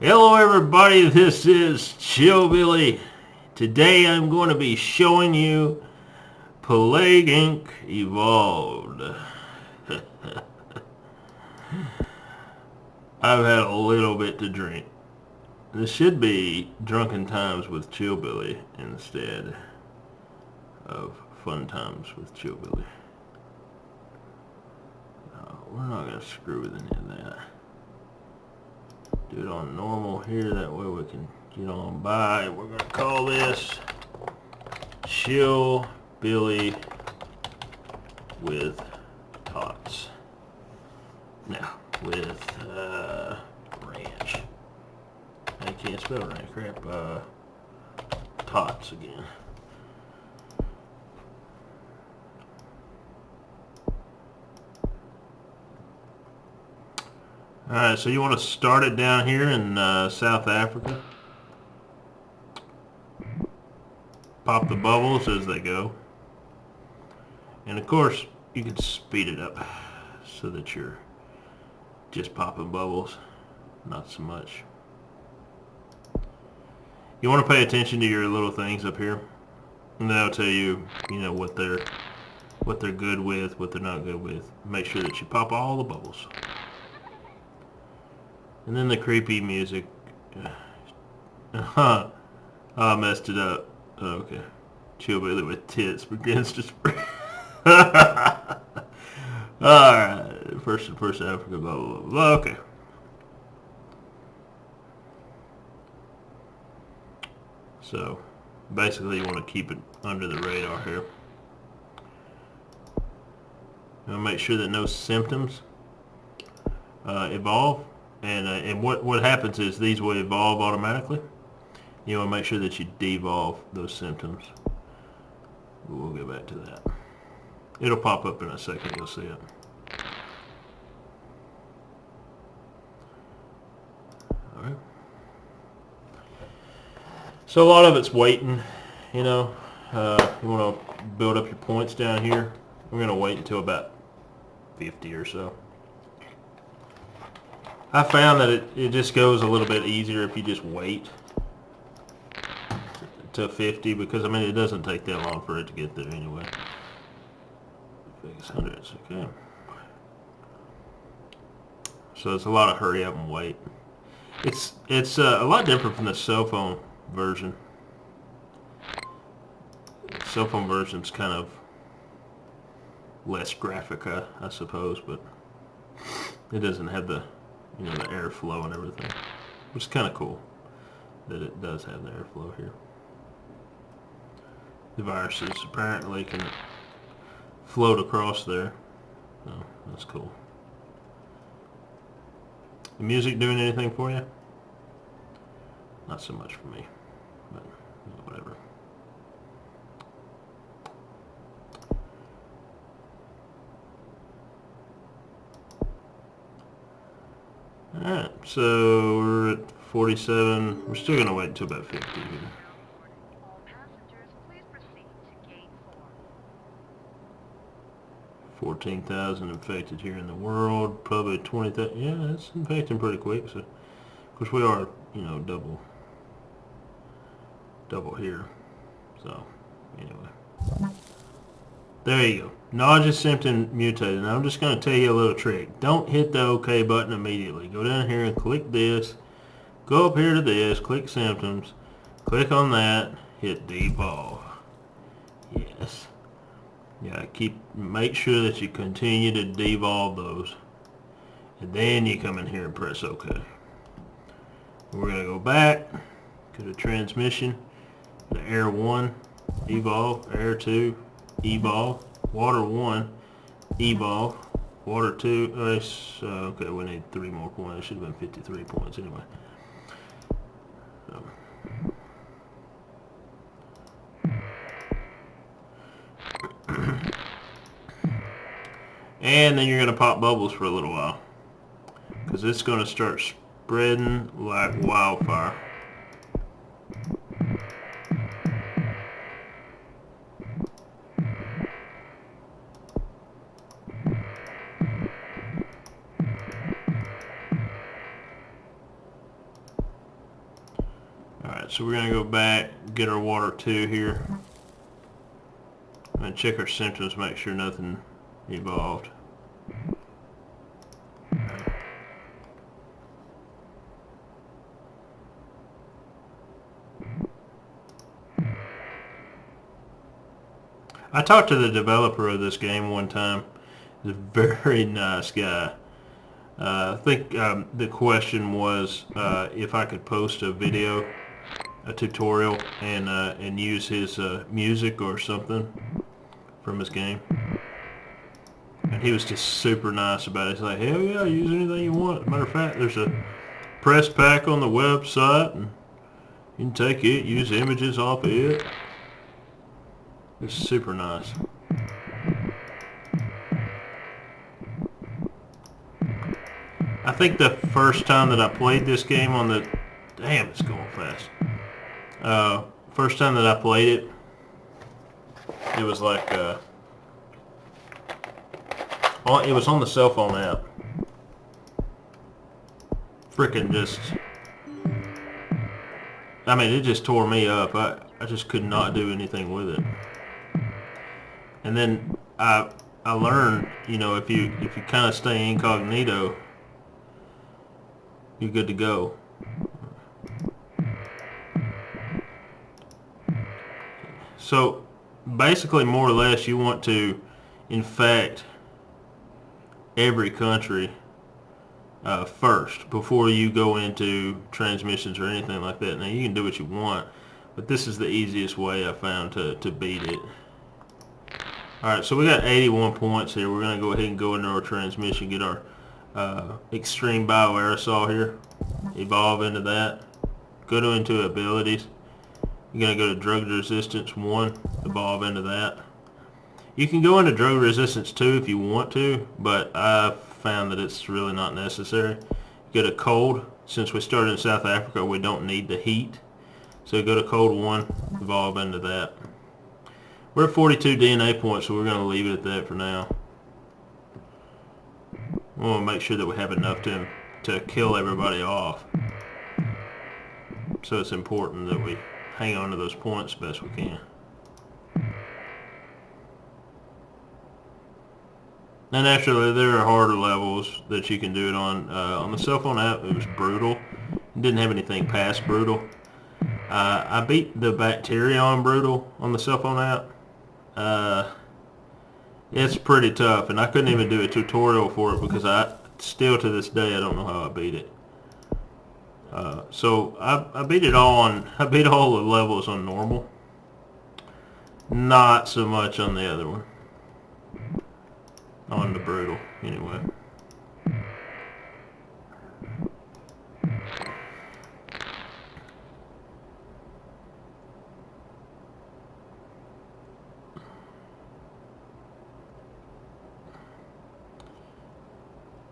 Hello everybody, this is ChillBilly. Today I'm going to be showing you Plague Inc. Evolved. I've had a little bit to drink. This should be Drunken Times with ChillBilly instead of Fun Times with ChillBilly. We're not going to screw with any of that. Do it on normal here, that way we can get on by. We're going to call this ChillBilly with tots. Now, with ranch. I can't spell ranch, crap. Tots again. Alright, so you want to start it down here in South Africa. Pop the bubbles as they go. And of course, you can speed it up so that you're just popping bubbles, not so much. You want to pay attention to your little things up here. And that'll tell you, what they're good with, what they're not good with. Make sure that you pop all the bubbles. And then the creepy music. I messed it up. Okay. ChillBilly with tits begins to spread. Alright. First Africa, blah, blah, blah, blah. Okay. So, basically you want to keep it under the radar here. You want to make sure that no symptoms evolve. And what happens is these will evolve automatically. You want to make sure that you devolve those symptoms. We'll get back to that. It'll pop up in a second. You'll see it. All right. So a lot of it's waiting. You want to build up your points down here. We're going to wait until about 50 or so. I found that it just goes a little bit easier if you just wait to 50 because, it doesn't take that long for it to get there anyway. Fix hundreds, okay. So it's a lot of hurry up and wait. It's a lot different from the cell phone version. The cell phone version's kind of less graphica, I suppose, but it doesn't have the the airflow and everything, which is kind of cool that it does have the airflow here. The viruses apparently can float across there, so that's cool. The music doing anything for you? Not so much for me, but whatever. Alright, so we're at 47. We're still going to wait until about 50 here. 14,000 infected here in the world. Probably 20,000. Yeah, it's infecting pretty quick. So, of course, we are, double here. So, anyway. There you go. Nausea symptom mutated. Now I'm just going to tell you a little trick. Don't hit the OK button immediately. Go down here and click this. Go up here to this. Click symptoms. Click on that. Hit devolve. Yes. Yeah, make sure that you continue to devolve those. And then you come in here and press OK. We're going to go back to the transmission. The air 1, evolve. Air 2, evolve. Water 1, evolve. Water 2, okay, we need 3 more points. It should have been 53 points anyway. So. And then you're going to pop bubbles for a little while, because it's going to start spreading like wildfire. Alright, so we're going to go back, get our water 2 here, and check our symptoms, make sure nothing evolved. I talked to the developer of this game one time. He's a very nice guy. I think the question was if I could post a video, a tutorial, and use his music or something from his game. And he was just super nice about it. He's like, hell yeah, use anything you want. As a matter of fact, there's a press pack on the website, and you can take it, use images off of it. It's super nice. I think the first time that I played this game on the... Damn, it's going fast. First time that I played it, it was like... it was on the cell phone app. Frickin' just... I mean, it just tore me up. I just could not do anything with it. And then I learned, you know, if you kind of stay incognito, you're good to go. So basically, more or less, you want to infect every country first before you go into transmissions or anything like that. Now, you can do what you want, but this is the easiest way I found to beat it. Alright, so we got 81 points here. We're going to go ahead and go into our transmission, get our extreme bioaerosol here, evolve into that, go into abilities. You're going to go to drug resistance 1, evolve into that. You can go into drug resistance 2 if you want to, but I've found that it's really not necessary. Go to cold. Since we started in South Africa, we don't need the heat. So go to cold 1, evolve into that. We're at 42 DNA points, so we're going to leave it at that for now. We want to make sure that we have enough to kill everybody off. So it's important that we hang on to those points as best we can. And naturally, there are harder levels that you can do it on. On the cell phone app, it was brutal. It didn't have anything past brutal. I beat the bacteria on brutal on the cell phone app. It's pretty tough, and I couldn't even do a tutorial for it because still to this day, I don't know how I beat it. So I beat it all I beat all the levels on normal. Not so much on the other one. On the brutal, anyway.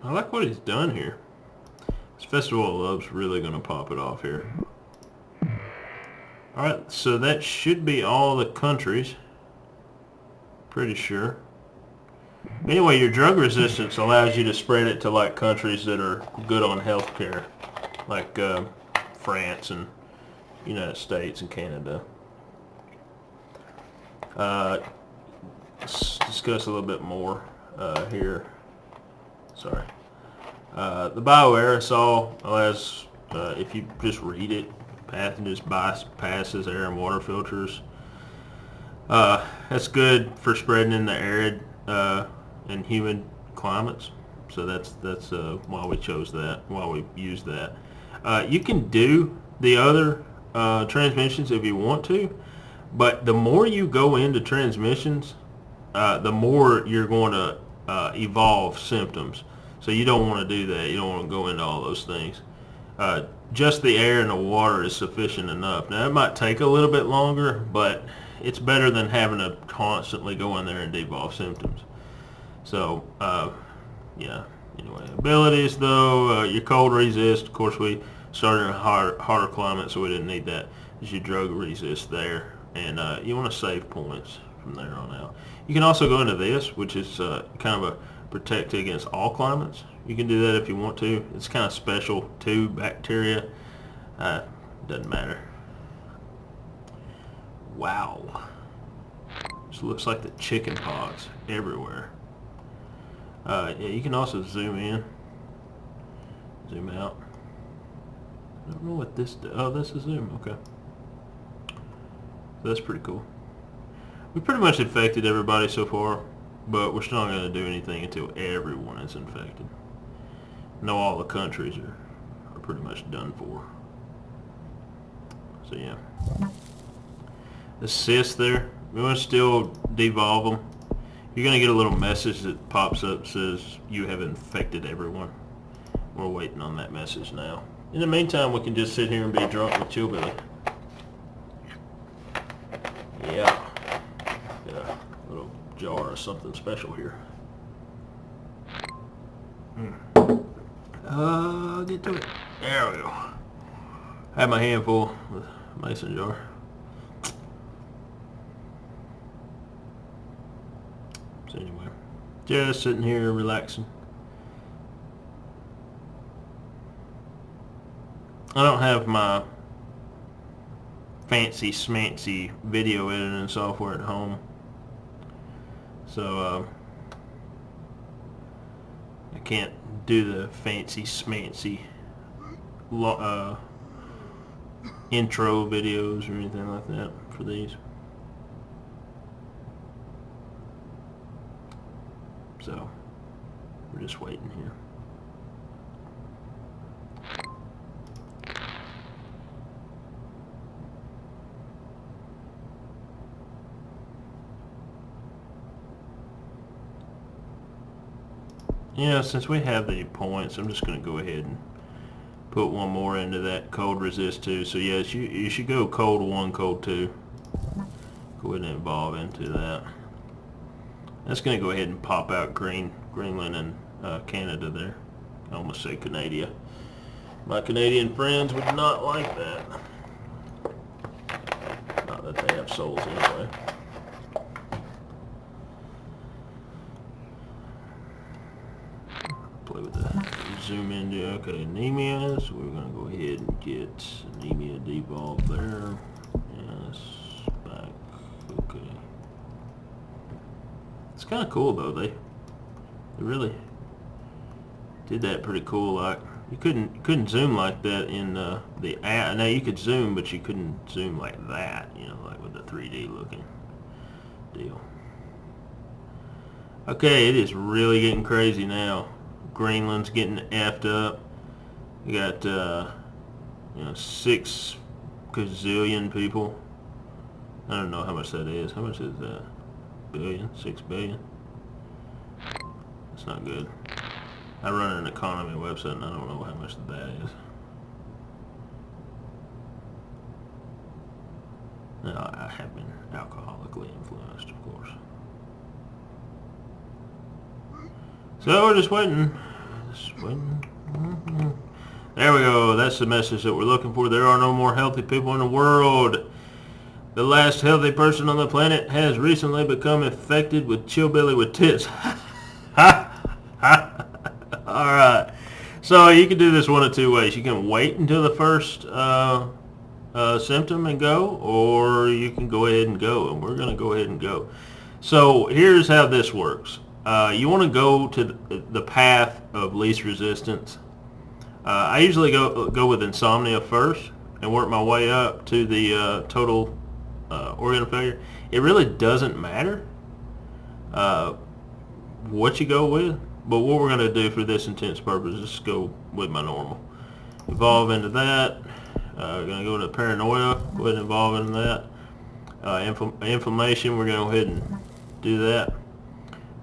I like what he's done here. This Festival of Love's really going to pop it off here. Alright, so that should be all the countries. Pretty sure. Anyway, your drug resistance allows you to spread it to like countries that are good on healthcare, like France and United States and Canada. Let's discuss a little bit more here. Sorry. The bioaerosol allows, if you just read it, pathogens bypasses air and water filters. That's good for spreading in the arid and humid climates. So that's why we chose that, why we used that. You can do the other transmissions if you want to, but the more you go into transmissions, the more you're going to evolve symptoms. So you don't want to do that. You don't want to go into all those things. Just the air and the water is sufficient enough. Now, it might take a little bit longer, but it's better than having to constantly go in there and devolve symptoms. So, yeah. Anyway, abilities, though, your cold resist. Of course, we started in a harder climate, so we didn't need that. Is your drug resist there. And you want to save points from there on out. You can also go into this, which is kind of a protect against all climates. You can do that if you want to. It's kind of special to bacteria. Doesn't matter. Wow. This looks like the chicken pox everywhere. Yeah, you can also zoom in, zoom out. I don't know what this does. Oh, this is zoom. Okay. So that's pretty cool. We pretty much infected everybody so far, but we're still not going to do anything until everyone is infected. No, all the countries are pretty much done for. So yeah. Assist there. We want to still devolve them. You're going to get a little message that pops up that says you have infected everyone. We're waiting on that message now. In the meantime, we can just sit here and be drunk with ChillBilly. Yeah. Get a little jar of something special here. Get to it. There we go. I have my hand full with a mason jar. So anyway, just sitting here relaxing. I don't have my fancy smancy video editing software at home, so I can't do the fancy smancy intro videos or anything like that for these. So we're just waiting here. Yeah, since we have the points, I'm just going to go ahead and put one more into that cold resist 2. So yes, you should go cold 1, cold 2. Go ahead and evolve into that. That's going to go ahead and pop out Greenland and Canada there. I almost said Canada. My Canadian friends would not like that. Not that they have souls anyway. Play with the zoom in. Okay, anemia. So we're going to go ahead and get anemia devolved there. Yes, back. Okay. It's kind of cool though. They really did that pretty cool. Like you couldn't zoom like that in the app. Now you could zoom, but you couldn't zoom like that. You know, like with the 3D looking deal. Okay, it is really getting crazy now. Greenland's getting effed up. You got 6 gazillion people. I don't know how much that is. How much is that? Billion? 6 billion? That's not good. I run an economy website and I don't know how much that is. No, I have been alcoholically influenced, of course. So we're just waiting. There we go. That's the message that we're looking for. There are no more healthy people in the world. The last healthy person on the planet has recently become infected with ChillBilly with tits. Alright. So you can do this one of two ways. You can wait until the first symptom and go, or you can go ahead and go. And we're going to go ahead and go. So here's how this works. You want to go to the path of least resistance. I usually go with insomnia first and work my way up to the total organ failure. It really doesn't matter what you go with, but what we're going to do for this intense purpose is just go with my normal. Evolve into that. We're going to go to paranoia. Go ahead and evolve into that. Inflammation, we're going to go ahead and do that.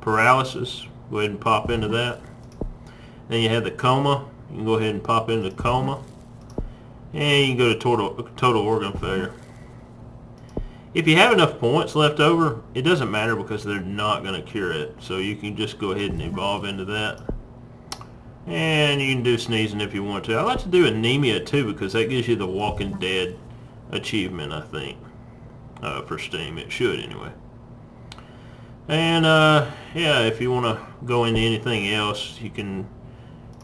Paralysis, go ahead and pop into that. Then you have the coma. You can go ahead and pop into coma. And you can go to total organ failure. If you have enough points left over, it doesn't matter because they're not going to cure it. So you can just go ahead and evolve into that. And you can do sneezing if you want to. I like to do anemia too because that gives you the Walking Dead achievement, I think, for Steam. It should anyway. And yeah, if you want to go into anything else, you can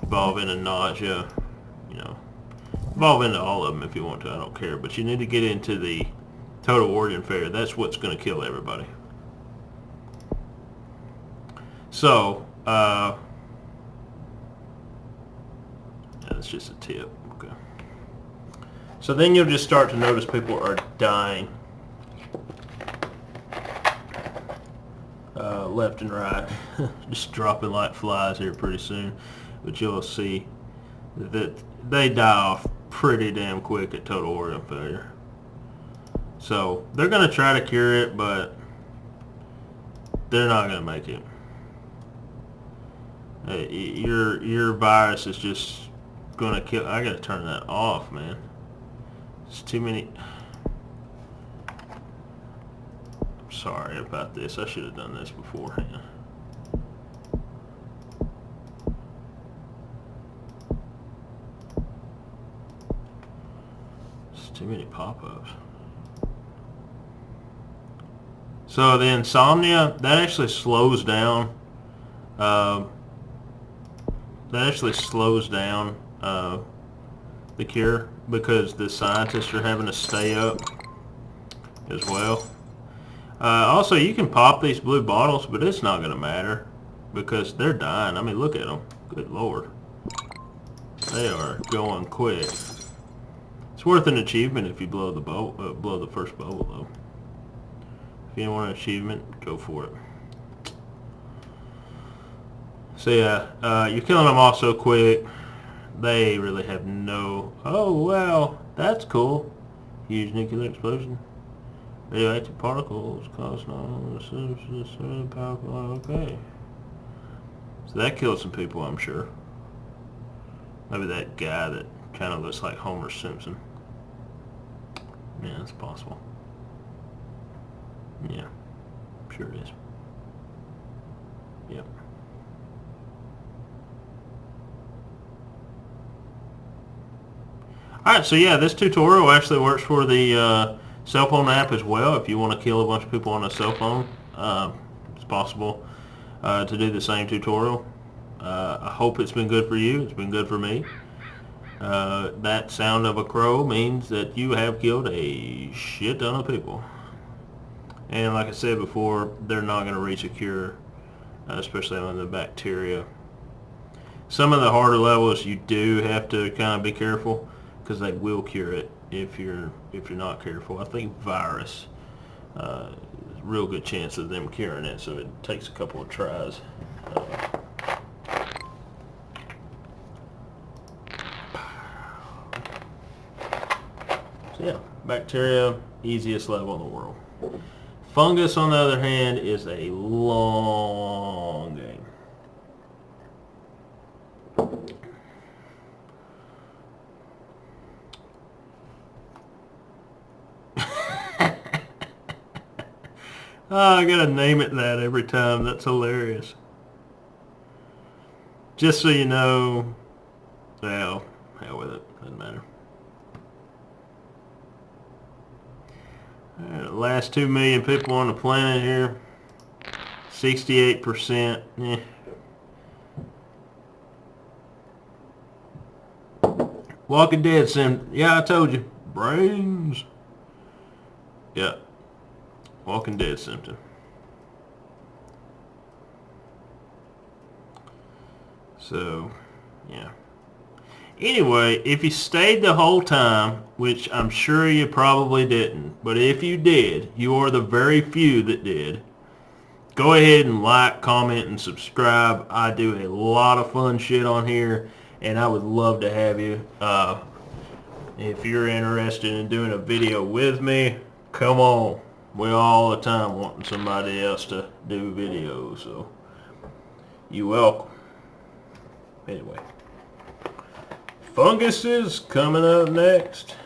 evolve into nausea. You know, evolve into all of them if you want to. I don't care. But you need to get into the total organ failure. That's what's going to kill everybody. So, that's just a tip. Okay. So then you'll just start to notice people are dying left and right, just dropping like flies here pretty soon. But you'll see that they die off pretty damn quick at total organ failure. So they're going to try to cure it, but they're not going to make it. Your virus is just going to kill. I got to turn that off, man. It's too many. I'm sorry about this. I should have done this beforehand. It's too many pop-ups. So the insomnia, that actually slows down. The cure, because the scientists are having to stay up as well. Also, you can pop these blue bottles, but it's not going to matter because they're dying. I mean, look at them. Good Lord. They are going quick. It's worth an achievement if you blow the first bubble, though. If you want an achievement, go for it. So yeah, you're killing them off so quick. They really have no... Oh, well, that's cool. Huge nuclear explosion. Radioactive particles cause powerful. Okay. So that killed some people, I'm sure. Maybe that guy that kind of looks like Homer Simpson. Yeah, that's possible. Yeah, sure it is. Yep. Alright, so yeah, this tutorial actually works for the cell phone app as well. If you want to kill a bunch of people on a cell phone, it's possible to do the same tutorial. I hope it's been good for you. It's been good for me. That sound of a crow means that you have killed a shit ton of people. And like I said before, they're not going to reach a cure, especially on the bacteria. Some of the harder levels you do have to kind of be careful because they will cure it if you're not careful. I think virus, real good chance of them curing it, so it takes a couple of tries. So yeah, bacteria, easiest level in the world. Fungus, on the other hand, is a long game. Oh, I gotta name it that every time. That's hilarious. Just so you know, well, hell with it. Doesn't matter. The last 2 million people on the planet here. 68%. Walking Dead sim. Yeah, I told you. Brains. Yeah. Walking Dead symptom. So, yeah. Anyway, if you stayed the whole time, which I'm sure you probably didn't, but if you did, you are the very few that did, go ahead and like, comment, and subscribe. I do a lot of fun shit on here, and I would love to have you. If you're interested in doing a video with me, come on. We're all the time wanting somebody else to do videos, so you're welcome. Anyway. Fungus is coming up next.